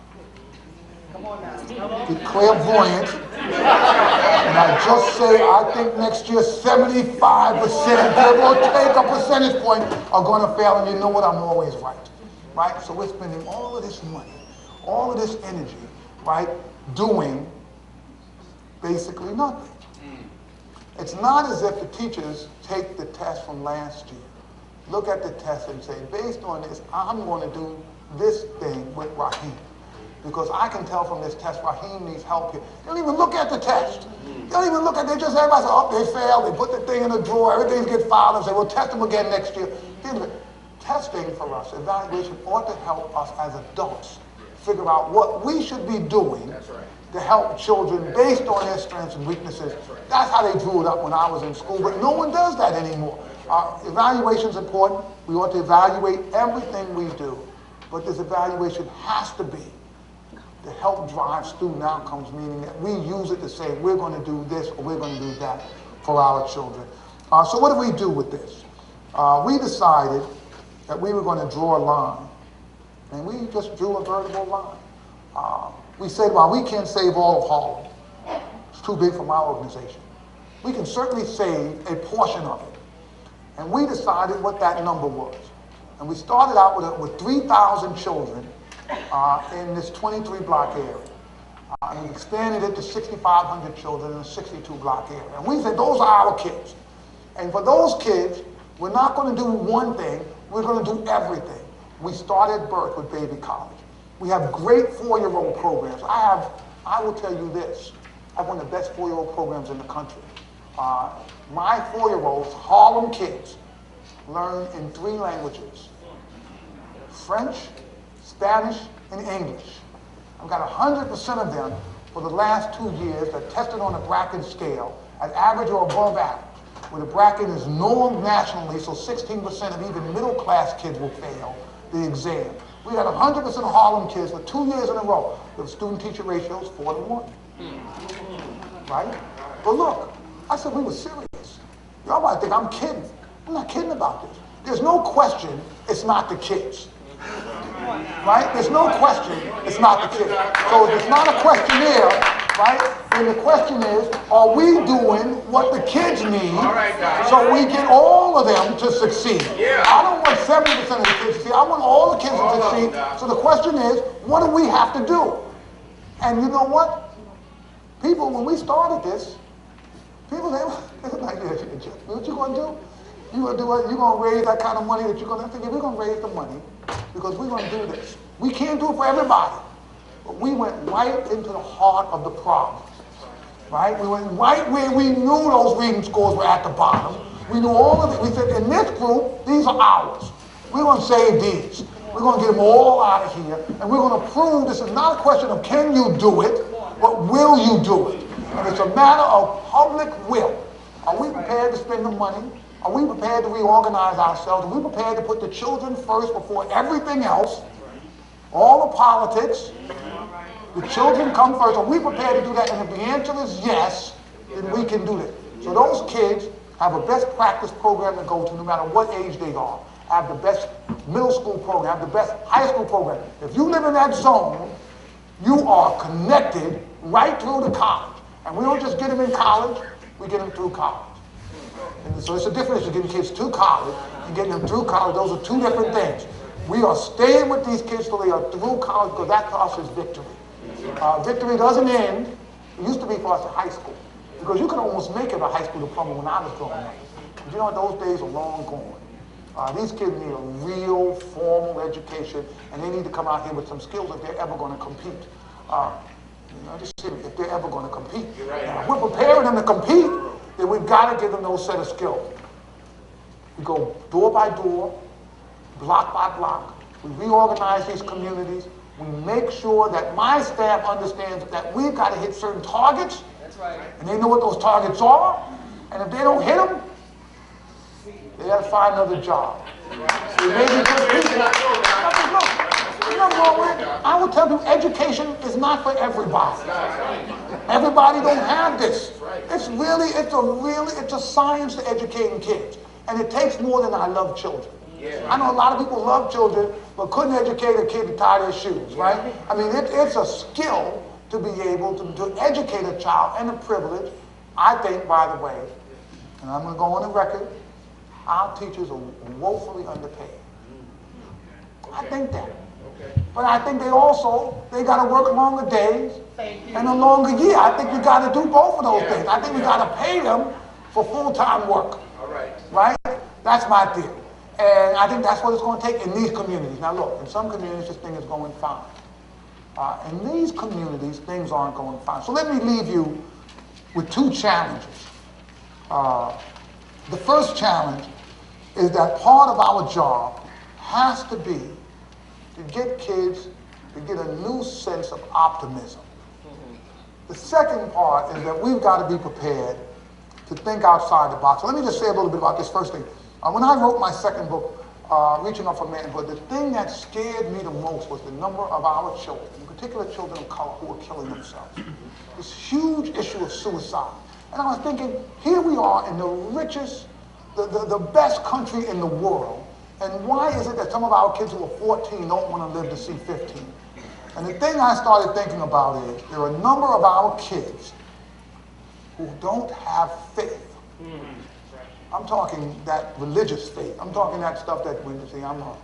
get clairvoyant, and I just say, I think next year 75%, give or take a percentage point, are going to fail, and you know what, I'm always right. Right? So we're spending all of this money, all of this energy, right, doing basically nothing. It's not as if the teachers take the test from last year, look at the test and say, based on this, I'm going to do this thing with Raheem. Because I can tell from this test, Raheem needs help here. They don't even look at the test. They don't even look at it. They just, everybody says, oh, they failed. They put the thing in the drawer. Everything gets filed and say, we'll test them again next year. Testing for us, evaluation, ought to help us as adults figure out what we should be doing to help children based on their strengths and weaknesses. That's how they drew it up when I was in school, but no one does that anymore. Evaluation is important. We ought to evaluate everything we do, but this evaluation has to be to help drive student outcomes, meaning that we use it to say we're going to do this or we're going to do that for our children. So what do we do with this? We decided that we were going to draw a line, and we just drew a vertical line. We said, well, we can't save all of Harlem. It's too big for my organization. We can certainly save a portion of it. And we decided what that number was. And we started out with 3,000 children in this 23-block area. And we expanded it to 6,500 children in a 62-block area. And we said, those are our kids. And for those kids, we're not going to do one thing, we're going to do everything. We start at birth with baby college. We have great 4-year-old programs. I will tell you this, I have one of the best 4-year-old programs in the country. My 4-year-olds, Harlem kids, learn in 3 languages: French, Spanish, and English. I've got 100% of them for the last 2 years that tested on a Bracken scale at average or above average, where the Bracken is normed nationally, so 16% of even middle-class kids will fail the exam. We had 100% of Harlem kids for 2 years in a row with student-teacher ratios 4-to-1. Right? But look, I said we were serious. Y'all might think I'm kidding. I'm not kidding about this. There's no question it's not the kids. Right? There's no question it's not the kids. So there's not a question there, right? And the question is, are we doing what the kids need so we get all of them to succeed? I don't want 70% of the kids to succeed. I want all the kids to succeed. So the question is, what do we have to do? And you know what? People, when we started this, people say, what you going to do? You're going to raise that kind of money that you're going to think, we're going to raise the money because we're going to do this. We can't do it for everybody. But we went right into the heart of the problem. Right? We went right where we knew those reading scores were at the bottom. We knew all of it. We said, in this group, these are ours. We're going to save these. We're going to get them all out of here. And we're going to prove this is not a question of can you do it, but will you do it? And it's a matter of public will. Are we prepared to spend the money? Are we prepared to reorganize ourselves? Are we prepared to put the children first before everything else? All the politics, The children come first. Are we prepared to do that? And if the answer is yes, then we can do that. So those kids have a best practice program to go to no matter what age they are. Have the best middle school program, have the best high school program. If you live in that zone, you are connected right through to college. And we don't just get them in college, we get them through college. And so it's a difference between getting kids to college and getting them through college. Those are two different things. We are staying with these kids till they are through college because that to us is victory. Victory doesn't end. It used to be for us at high school. Because you could almost make it a high school diploma when I was growing up. But you know what? Those days are long gone. These kids need a real formal education, and they need to come out here with some skills if they're ever going to compete. If they're ever going to compete. Now, if we're preparing them to compete, then we've got to give them those set of skills. We go door by door, block by block. We reorganize these communities. We make sure that my staff understands that we've got to hit certain targets. That's right. And they know what those targets are. And if they don't hit them, they got to find another job. They may be good people. I will tell you, education is not for everybody. Everybody don't have this. It's a science to educating kids. And it takes more than I love children. I know a lot of people love children, but couldn't educate a kid to tie their shoes, right? I mean, it's a skill to be able to educate a child, and a privilege. I think, by the way, and I'm going to go on the record, our teachers are woefully underpaid. I think that. But I think they got to work longer days and a longer year. I think we got to do both of those things. I think we got to pay them for full-time work. Right? That's my theory. And I think that's what it's going to take in these communities. Now look, in some communities this thing is going fine. In these communities, things aren't going fine. So let me leave you with two challenges. The first challenge is that part of our job has to be to get kids to get a new sense of optimism. The second part is that we've got to be prepared to think outside the box. So let me just say a little bit about this first thing. When I wrote my second book, Reaching Up for Manhood, the thing that scared me the most was the number of our children, in particular children of color, who are killing themselves. This huge issue of suicide. And I was thinking, here we are in the richest, the best country in the world, and why is it that some of our kids who are 14 don't want to live to see 15? And the thing I started thinking about is there are a number of our kids who don't have faith. I'm talking that religious faith. I'm talking that stuff that when you say I'm a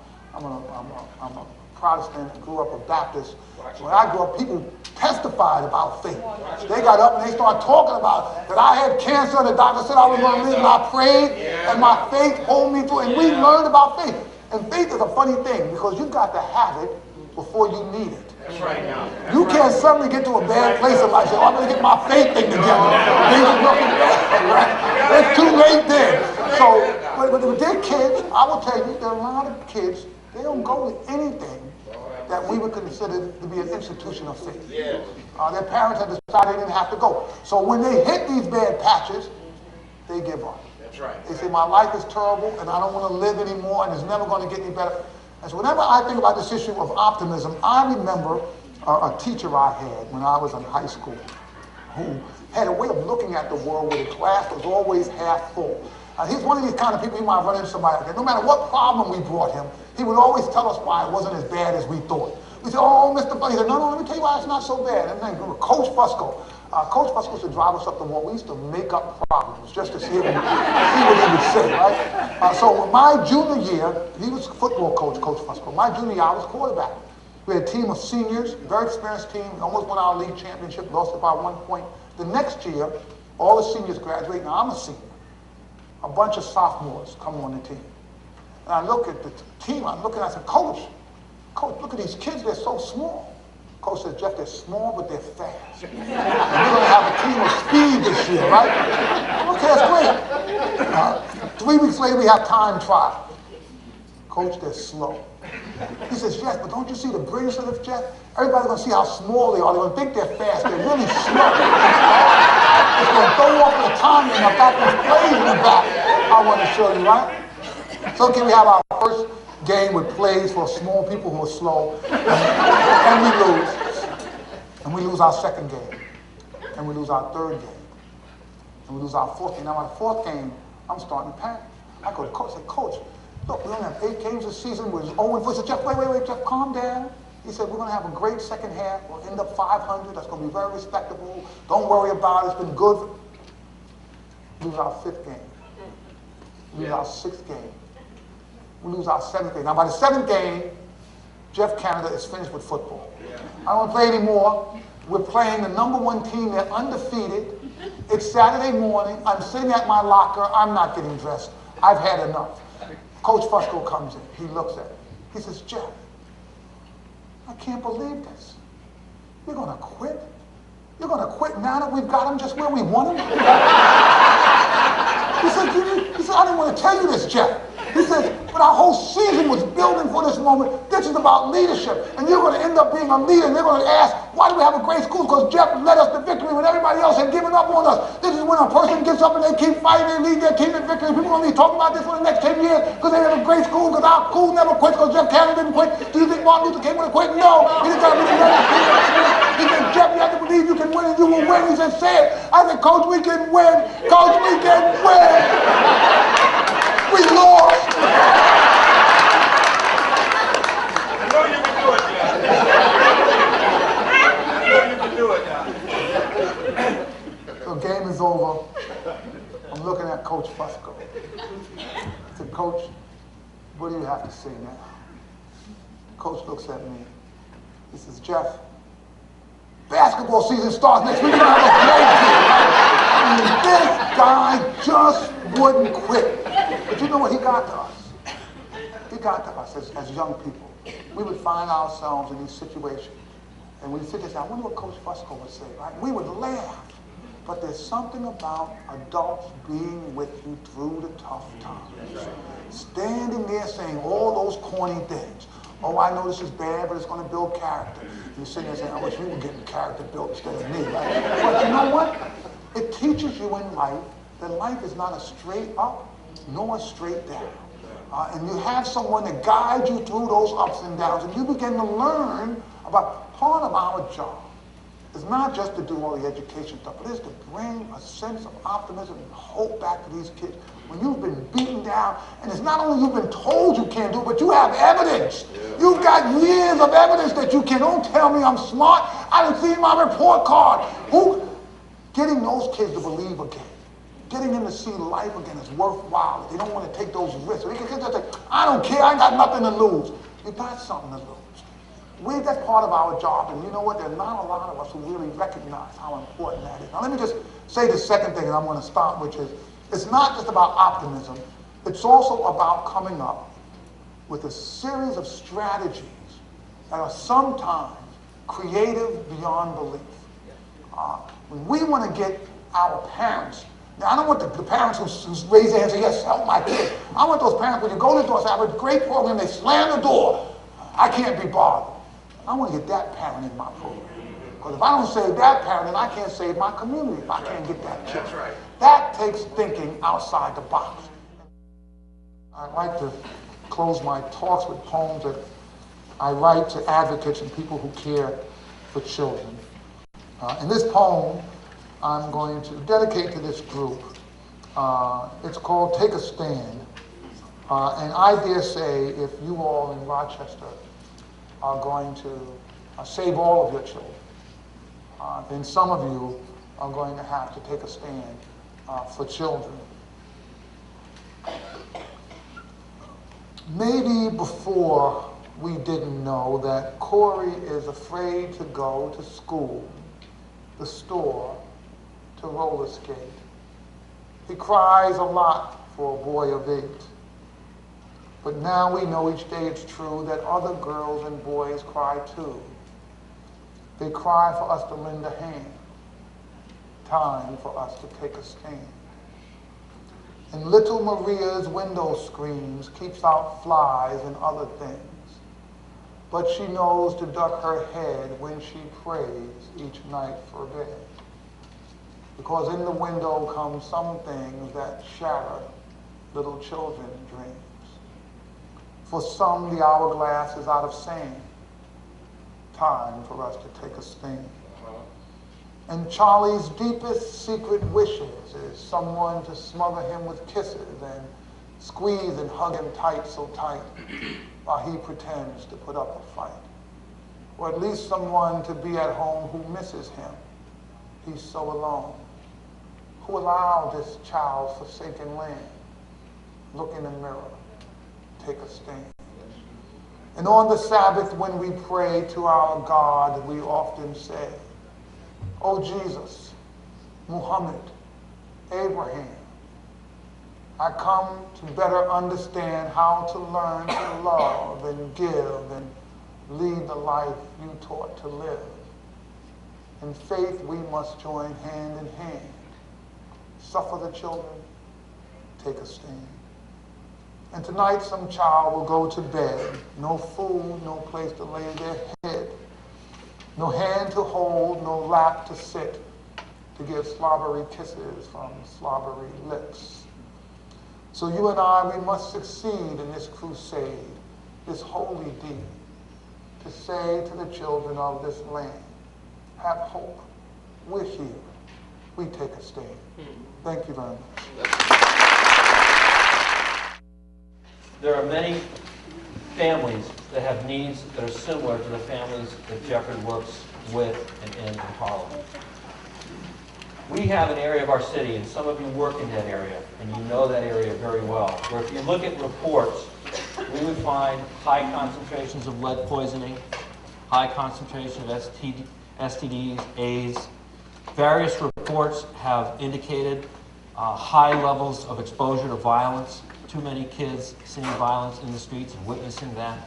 Protestant and grew up a Baptist. When I grew up, people testified about faith. They got up and they started talking about that I had cancer and the doctor said I was going to live and I prayed and my faith pulled me through. And we learned about faith. And faith is a funny thing because you've got to have it before you need it. That's right now. You can't suddenly get to a bad place in life and say, oh, I'm going to get my faith thing together. Things are looking bad, right? It's too late then. So, but with their kids, I will tell you, there are a lot of kids, they don't go with anything that we would consider to be an institution of faith. Their parents have decided they didn't have to go. So when they hit these bad patches, they give up. That's right. They say, my life is terrible and I don't want to live anymore and it's never going to get any better. And so whenever I think about this issue of optimism, I remember a teacher I had when I was in high school who had a way of looking at the world where the class was always half full. He's one of these kind of people, you might run into somebody like that. No matter what problem we brought him, he would always tell us why it wasn't as bad as we thought. We said, oh, Mr. Bunny. He said, no, let me tell you why it's not so bad. And then Coach Fusco. Coach Fusco used to drive us up the wall. We used to make up problems just to see what he would say, right? So my junior year, he was a football coach, Coach Fusco. My junior year, I was quarterback. We had a team of seniors, very experienced team. We almost won our league championship, lost it by 1 point. The next year, all the seniors graduate. Now, I'm a senior. A bunch of sophomores come on the team. And I look at the team, I'm looking, I said, Coach, look at these kids, they're so small. Coach said, Jeff, they're small, but they're fast. And we're going to have a team of speed this year, right? Okay, that's great. 3 weeks later, we have time trial. Coach, they're slow. He says, yes, but don't you see the brilliance of this, Jeff? Everybody's going to see how small they are. They're going to think they're fast. They're really slow. It's going to throw off the timing of that there's plays in the back. I want to show you, right? So can we have our first game with plays for small people who are slow, and we lose. and we lose our second game, and we lose our third game, and we lose our fourth game. Now, my fourth game, I'm starting to panic. I go to coach, I say, Coach, look, we only have 8 games this season. We're 0-4. He said, Jeff, wait, Jeff, calm down. He said, we're going to have a great second half. We'll end up 500. That's going to be very respectable. Don't worry about it. It's been good. We lose our 5th game. We lose our 6th game. We lose our 7th game. Now, by the 7th game, Jeff Canada is finished with football. I don't play anymore. We're playing the #1 team. They're undefeated. It's Saturday morning. I'm sitting at my locker. I'm not getting dressed. I've had enough. Coach Fusco comes in. He looks at me. He says, Jeff, I can't believe this. You're going to quit? You're going to quit now that we've got him just where we want him? He said, I didn't want to tell you this, Jeff. He says, but our whole season was building for this moment. This is about leadership. And you're going to end up being a leader. And they're going to ask, why do we have a great school? Because Jeff led us to victory when everybody else had given up on us. This is when a person gets up and they keep fighting, they lead their team to victory. People are going to be talking about this for the next 10 years because they have a great school, because our school never quits, because Jeff Cannon didn't quit. Do you think Martin Luther King would have quit? No. He didn't tell me he said, Jeff, you have to believe you can win and you will win. He said, say it. I said, Coach, we can win. Coach, we can win. We lost. I know you can do it, Jeff. I know you can do it now. So game is over. I'm looking at Coach Fusco. I said, Coach, what do you have to say now? Coach looks at me. He says, Jeff, basketball season starts next week. We're going to have a great team. This guy just wouldn't quit. But you know what he got to us? He got to us as young people. We would find ourselves in these situations, and we'd sit there and say, I wonder what Coach Fusco would say, right? We would laugh. But there's something about adults being with you through the tough times. Standing there saying all those corny things. Oh, I know this is bad, but it's going to build character. And you're sitting there saying, I wish we were getting character built instead of me, right? But you know what? It teaches you in life that life is not a straight up nor a straight down. And you have someone to guide you through those ups and downs, and you begin to learn about part of our job. It's not just to do all the education stuff, but it's to bring a sense of optimism and hope back to these kids. When you've been beaten down, and it's not only you've been told you can't do it, but you have evidence. You've got years of evidence that you can. Don't tell me I'm smart. I didn't see my report card. Getting those kids to believe again, getting them to see life again is worthwhile. They don't want to take those risks. They can just say, I don't care, I got nothing to lose. You got something to lose. That's part of our job, and you know what? There are not a lot of us who really recognize how important that is. Now let me just say the second thing, and I'm going to stop, which is, it's not just about optimism. It's also about coming up with a series of strategies that are sometimes creative beyond belief. When we want to get our parents, now I don't want the parents who raise their hands and say, yes, help my kid. I want those parents, when you go to the door and say, I have a great program, they slam the door. I can't be bothered. I want to get that parent in my program. Because if I don't save that parent, then I can't save my community if I can't get that kid. That's right. That takes thinking outside the box. I like to close my talks with poems that I write to advocates and people who care for children. And this poem I'm going to dedicate to this group. It's called Take a Stand. And I dare say if you all in Rochester are going to save all of your children, then some of you are going to have to take a stand for children. Maybe before we didn't know that Corey is afraid to go to school, the store, to roller skate. He cries a lot for a boy of 8. But now we know each day it's true that other girls and boys cry too. They cry for us to lend a hand. Time for us to take a stand. And little Maria's window screens keeps out flies and other things. But she knows to duck her head when she prays each night for bed. Because in the window come some things that shatter little children's dreams. For some, the hourglass is out of sand. Time for us to take a stand. And Charlie's deepest secret wishes is someone to smother him with kisses and squeeze and hug him tight, so tight, while he pretends to put up a fight. Or at least someone to be at home who misses him. He's so alone. Who allowed this child's forsaken land? Look in the mirror, take a stand. And on the Sabbath when we pray to our God, we often say, "Oh Jesus, Muhammad, Abraham, I come to better understand how to learn to love and give and lead the life you taught to live. In faith we must join hand in hand. Suffer the children, take a stand." And tonight some child will go to bed, no food, no place to lay their head, no hand to hold, no lap to sit, to give slobbery kisses from slobbery lips. So you and I, we must succeed in this crusade, this holy deed, to say to the children of this land, have hope, we're here, we take a stand. Thank you very much. There are many families that have needs that are similar to the families that Geoffrey works with and in Harlem. We have an area of our city, and some of you work in that area, and you know that area very well, where if you look at reports, we would find high concentrations of lead poisoning, high concentration of STDs, AIDS. Various reports have indicated high levels of exposure to violence. Too many kids seeing violence in the streets and witnessing that.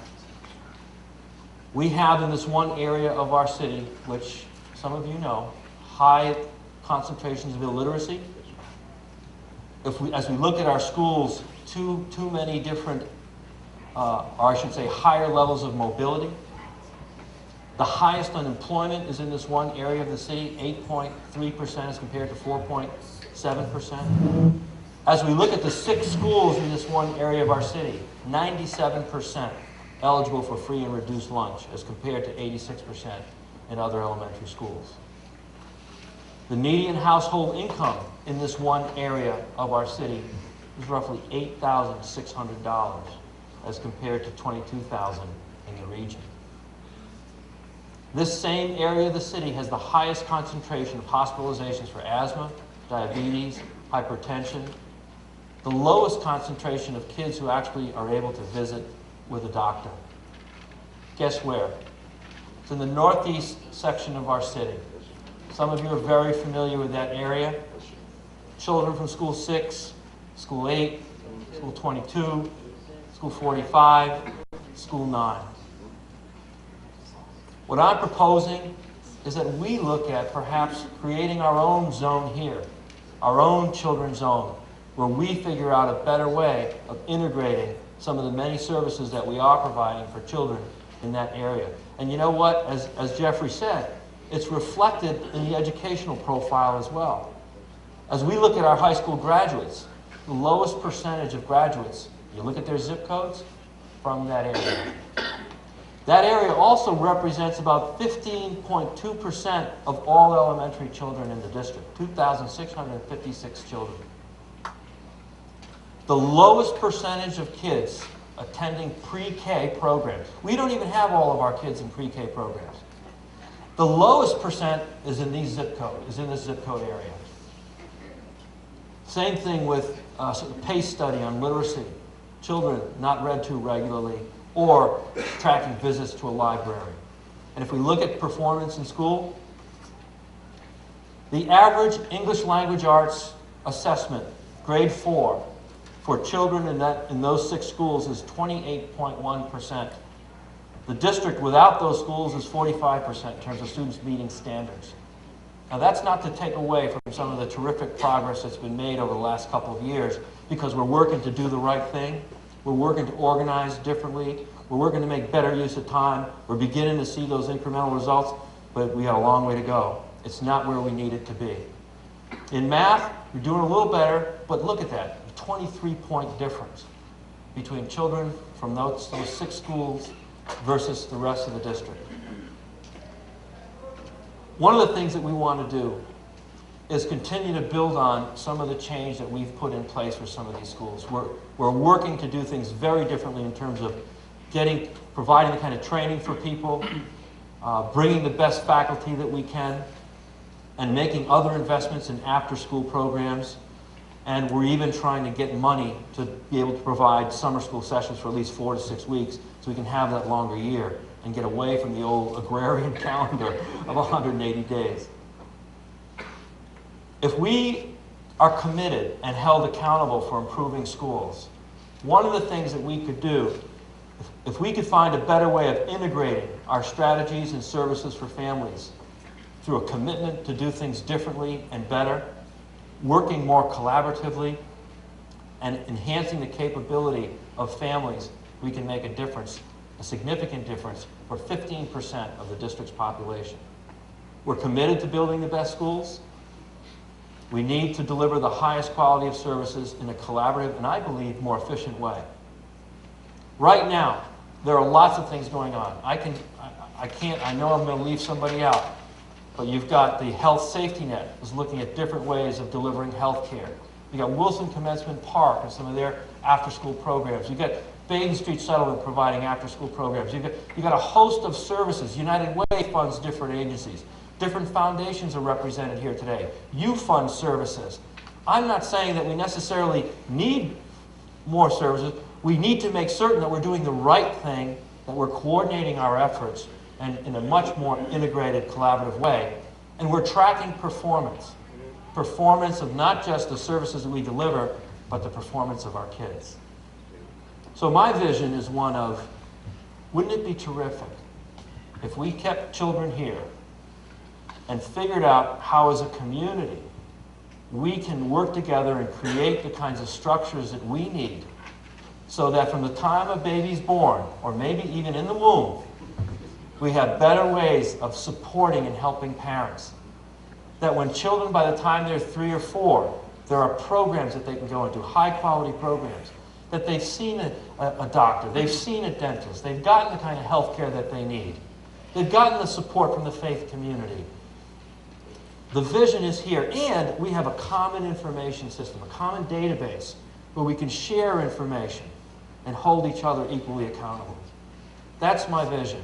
We have in this one area of our city, which some of you know, high concentrations of illiteracy. As we look at our schools, too many different, or I should say higher levels of mobility. The highest unemployment is in this one area of the city, 8.3% as compared to 4.7%. As we look at the 6 schools in this one area of our city, 97% eligible for free and reduced lunch as compared to 86% in other elementary schools. The median household income in this one area of our city is roughly $8,600 as compared to $22,000 in the region. This same area of the city has the highest concentration of hospitalizations for asthma, diabetes, hypertension, the lowest concentration of kids who actually are able to visit with a doctor. Guess where? It's in the northeast section of our city. Some of you are very familiar with that area. Children from school 6, school 8, school 22, school 45, school 9. What I'm proposing is that we look at perhaps creating our own zone here, our own children's zone, where we figure out a better way of integrating some of the many services that we are providing for children in that area. And you know what? As Geoffrey said, it's reflected in the educational profile as well. As we look at our high school graduates, the lowest percentage of graduates, you look at their zip codes, from that area. That area also represents about 15.2% of all elementary children in the district, 2,656 children. The lowest percentage of kids attending pre-K programs. We don't even have all of our kids in pre-K programs. The lowest percent is in this zip code area. Same thing with a PACE study on literacy. Children not read to regularly, or tracking visits to a library. And if we look at performance in school, the average English language arts assessment, grade 4, for children in those 6 schools is 28.1%. The district without those schools is 45% in terms of students meeting standards. Now that's not to take away from some of the terrific progress that's been made over the last couple of years, because we're working to do the right thing. We're working to organize differently. We're working to make better use of time. We're beginning to see those incremental results, but we got a long way to go. It's not where we need it to be. In math, we're doing a little better, but look at that, a 23-point difference between children from those 6 schools versus the rest of the district. One of the things that we want to do is continue to build on some of the change that we've put in place for some of these schools. We're working to do things very differently in terms of providing the kind of training for people, bringing the best faculty that we can, and making other investments in after-school programs. And we're even trying to get money to be able to provide summer school sessions for at least 4 to 6 weeks so we can have that longer year and get away from the old agrarian calendar of 180 days. If we are committed and held accountable for improving schools, one of the things that we could do, if we could find a better way of integrating our strategies and services for families through a commitment to do things differently and better, working more collaboratively, and enhancing the capability of families, we can make a difference, a significant difference, for 15% of the district's population. We're committed to building the best schools. We need to deliver the highest quality of services in a collaborative and, I believe, more efficient way. Right now, there are lots of things going on. I know I'm going to leave somebody out, but you've got the Health Safety Net is looking at different ways of delivering health care. You've got Wilson Commencement Park and some of their after-school programs. You've got Baden Street Settlement providing after-school programs. You've got a host of services. United Way funds different agencies. Different foundations are represented here today. You fund services. I'm not saying that we necessarily need more services. We need to make certain that we're doing the right thing, that we're coordinating our efforts and in a much more integrated, collaborative way. And we're tracking performance. Performance of not just the services that we deliver, but the performance of our kids. So my vision is one of, wouldn't it be terrific if we kept children here and figured out how, as a community, we can work together and create the kinds of structures that we need so that from the time a baby's born, or maybe even in the womb, we have better ways of supporting and helping parents. That when children, by the time they're 3 or 4, there are programs that they can go into, high-quality programs, that they've seen a doctor, they've seen a dentist, they've gotten the kind of health care that they need. They've gotten the support from the faith community. The vision is here, and we have a common information system, a common database where we can share information and hold each other equally accountable. That's my vision.